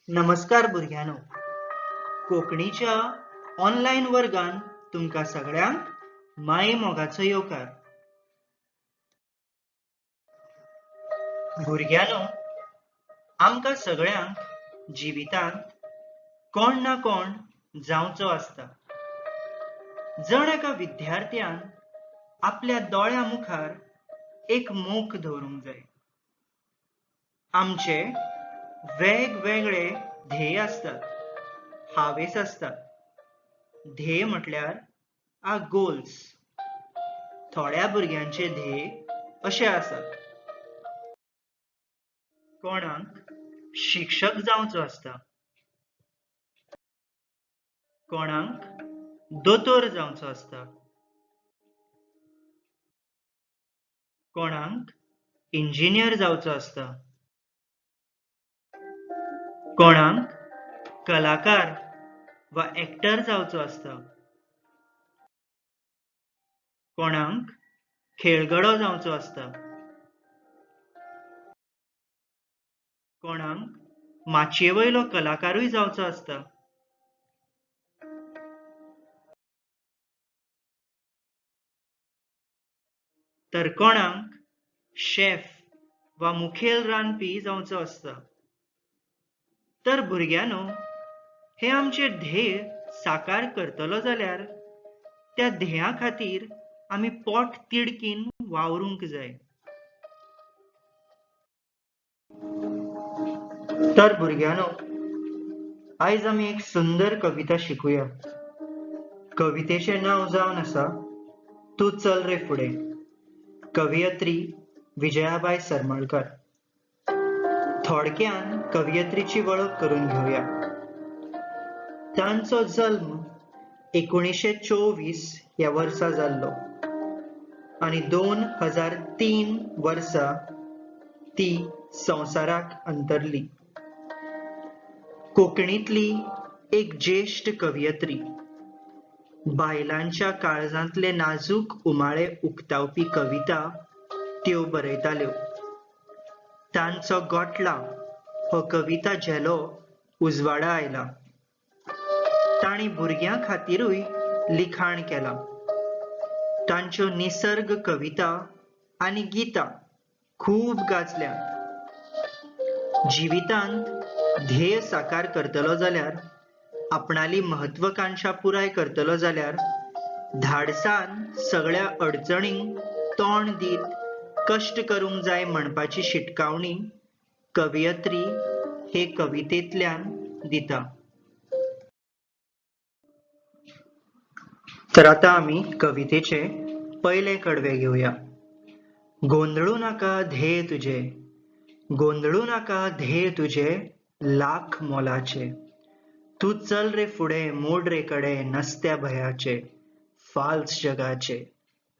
नमस्कार भुरग्यानो, कोंकणीच्या ऑनलायन वर्गान तुमकां सगळ्यांक माये मोगाचो येवकार. भुरग्यानो, आमकां सगळ्यांक जिवितांत कोण ना कोण जावचो आसता. जण एका विद्यार्थ्यान आपल्या दोळ्या मुखार एक मोख दवरूंक जाय. आमचे वेगवेगळे ध्येय असतात, हावेस असतात. ध्येय म्हटल्यार गोल्स. थोड्या भुरग्यांचे ध्येय अशे आसात. कोणाक शिक्षक जावचो असता, कोणाक दोतोर जावचो असता, कोणाक इंजिनियर जावचो असता, कोणाक कलाकार वा एक्टर जावचो असता, कोणाक खेळगडो जावचो असता, कोणाक माचयेवयलो कलाकारूय जावचो असता. तर कोणाक शेफ वा मुखेल रांदपी जावचो असता. तर भुरग्यानो, हे आमचे ध्येय साकार करतलो जाल्यार त्या ध्येया खातीर आमी पोट तिडकीन वावरूंक जाय. तर भुरग्यानो, आयज आमी एक सुंदर कविता शिकुया. कवितेचे नाव जावन आसा तू चल रे फुडें. कवयित्री विजयाबाई सरमळकर. थोडक्यान कवयित्रीची वळख करून घेवया. तांचो जल्म 1924 ह्या वर्सा जाल्लो आनी 2003 वर्सा ती संवसाराक अंतरली. कोंकणीतली एक ज्येष्ठ कवयित्री. बायलांच्या काळजांतले नाजूक उमाळे उक्तावपी कविता त्यो बरयताल्यो. तांचो गोटला हो कविता झेलो उजवाडा आयला. तांणी भुरग्यां खातीरूय लिखाण केलां. तांच्यो निसर्ग कविता आनी गितां खूब गाजल्यांत. जिवितांत ध्येय साकार करतलो जाल्यार, आपणाली म्हत्वाकांक्षा पुराय करतलो जाल्यार धाडसान सगळ्या अडचणींक तोंड दीत कश्ट करूंक जाय म्हणपाची शिटकावणी कवयित्री हे कवितेंतल्यान दिता. तर आतां आमी कवितेचे पयले कडवे घेवया. गोंधळू नाका ध्येय तुजे, गोंधळू नाका ध्येय तुजे लाख मोलाचे. तू चल रे फुडें मोड रे कडे नसत्या भयाचे, फाल्स जगाचे,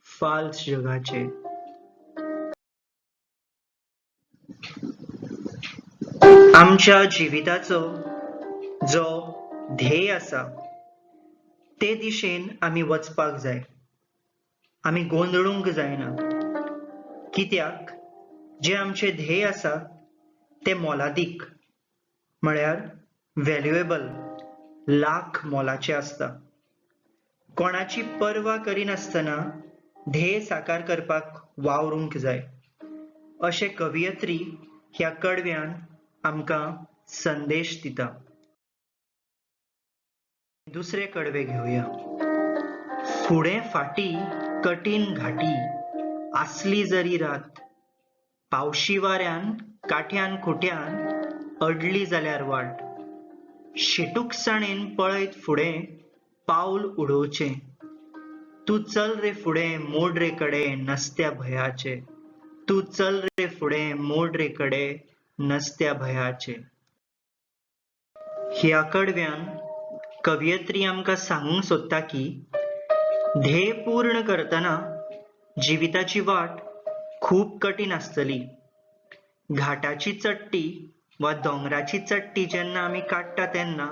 फाल्स जगाचे. आमच्या जिविताचो जो ध्येय आसा ते दिशेन आमी वचपाक जाय. आमी गोंधळूंक जायना. कित्याक जे आमचे ध्येय आसा ते मोलादीक, म्हळ्यार व्हॅल्युएबल, लाख मोलाचे आसता. कोणाची पर्वा करिनासतना ध्येय साकार करपाक वावरूंक जाय अशें कवयित्री ह्या कडव्यान आमकां संदेश दिता. दुसरे कडवे घेवया. फुडें फाटीं कठीण घाटी आसली जरी रात, पावशी वाऱ्यान काठ्यान खुट्यान अडली जाल्यार वाट. शिटूकसाणेन पळयत फुडें पावल उडोवचें. तू चल रे फुडें मोड रे कडे नसत्या भयाचे, तू चल रे फुडें मोड रे कडे नसत्या भयाचे. ह्या कडव्यान कवयित्री आमकां सांगूंक सोदता की ध्येय पूर्ण करतना जिविताची वाट खूब कठीण आसतली. घाटाची चडटी वा दोंगराची चडटी जेन्ना आमी काडटा तेन्ना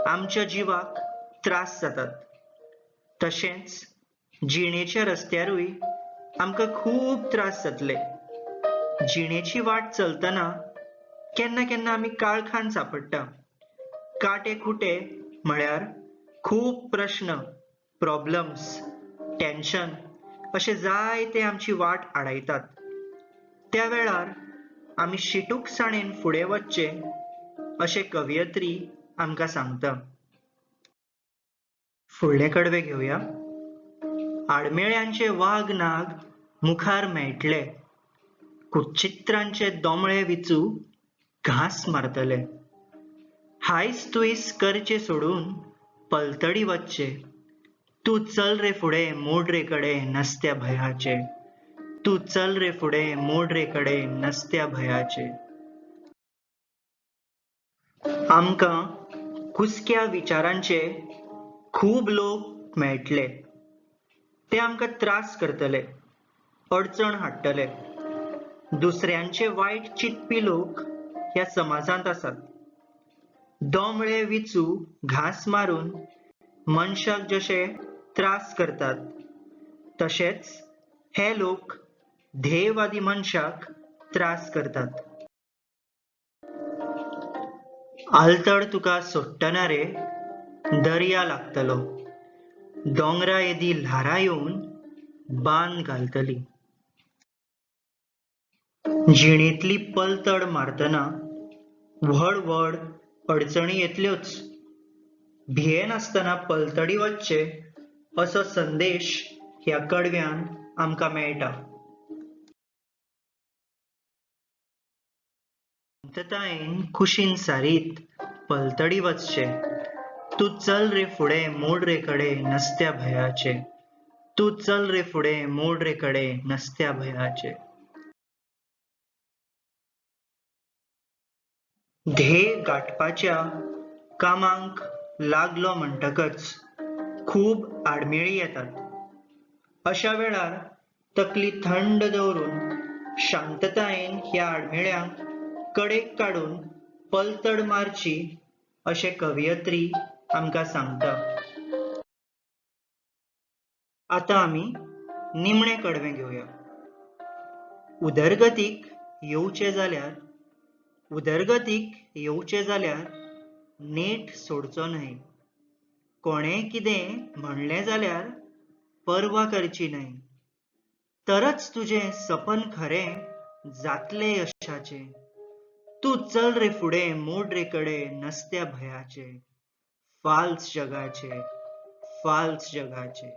आमच्या जिवाक त्रास जातात. तशेंच जिणेच्या रस्त्यारूय आमकां खूब त्रास जातले. जिणेची वाट चलतना केन्ना केन्ना आमी काळखान सापडटा. काटे खुटे म्हळ्यार खूब प्रश्न, प्रॉब्लेम्स, टेन्शन अशे जायते आमची वाट आडायतात. त्या वेळार आमी शिटूकसाणेन फुडें वचचे अशें कवयित्री आमकां सांगता. फुडले कडवे घेवया. आडमेळ्यांचे वाग नाग मुखार मेळटले, कुचित्रांचे दोमळे विचू घास मारतले. हायस तुयस करचे सोडून पलतडी वचचे, तू चल रे फुडें मोड रे कडे नसत्या भयाचे. तू चल रे फुडें मोड रे कडे नसत्या भयाचे. आमकां कुसक्या विचारांचे खूब लोक मेळटले. ते आमकां त्रास करतले, अडचण हाडटले. दुसऱ्यांचे वायट चिंतपी लोक ह्या समाजांत आसात. दोमळे विचू घास मारून मनशाक जशे त्रास करतात, तशेच हे लोक ध्येयवादी मनशाक त्रास करतात. आलतड तुका सोडटना रे दर्या लागतलो, दोंगरा येदी ल्हारां येवन बांद घालतली. जिणेंतली पलतड मारतना व्हड व्हड अडचणी येतल्योच. भियेनासतना पलतडी वचचे असो संदेश ह्या कडव्यान आमकां मेळटा. शांततायेन कुशीन सारीत पलतडी वचचे, तू चल रे फुडें मोड रे कडे नसत्या भयाचे. तू चल रे फुडें मोड रे कडे नसत्या भयाचे. ध्येय गाठपाच्या कामांक लागलो म्हणटकच खूब आडमेळी येतात. अशा वेळार तकली थंड दवरून शांततायेन ह्या आडमेळ्यांक कडेक काडून पलतड मारची अशें कवयित्री आमकां सांगता. आतां आमी निमणे कडवे घेवया. उदरगतीक येवचे जाल्यार नेट सोडचो न्हय. कोणें कितें म्हणलें जाल्यार पर्वा करची न्हय. तरच तुजें सपन खरें जातलें यशाचें. तू चल रे फुडें मोड रे कडे नसत्या भयाचे. फाल्स जगाचे, फाल्स जगाचे.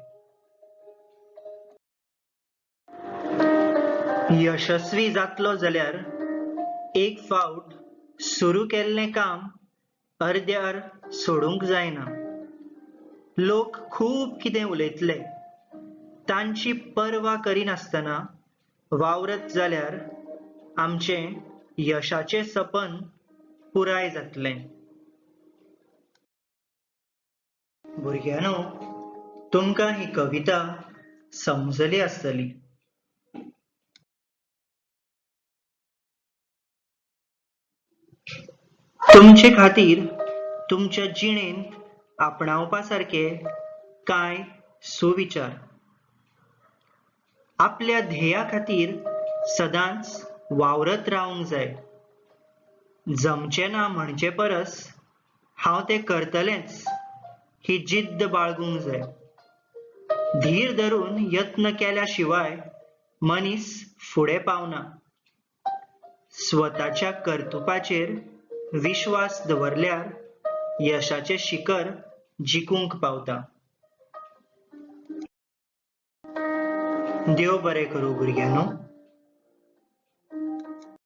यशस्वी जातलो जाल्यार एक फावट सुरू केल्लें काम अर्द्यार सोडूंक जायना. लोक खूब कितें उलयतले, तांची पर्वा करिनासतना वावरत जाल्यार आमचें यशाचें सपन पुराय जातलें. भुरग्यांनो, तुमकां ही कविता समजली आसतली. तुमचे खातीर तुमच्या जिणेंत आपणावपा सारके कांय सुविचार. आपल्या ध्येया खातीर सदांच वावरत रावंक जाय. जमचें ना म्हणचे परस हांव तें करतलेंच ही जिद्द बाळगूंक जाय. धीर धरून यत्न केल्या शिवाय मनीस फुडें पावना. स्वताच्या कर्तुपाचेर विश्वास दवरल्यार यशाचें शिखर जिखूंक पावता. देव बरें करूं भुरग्यांनो.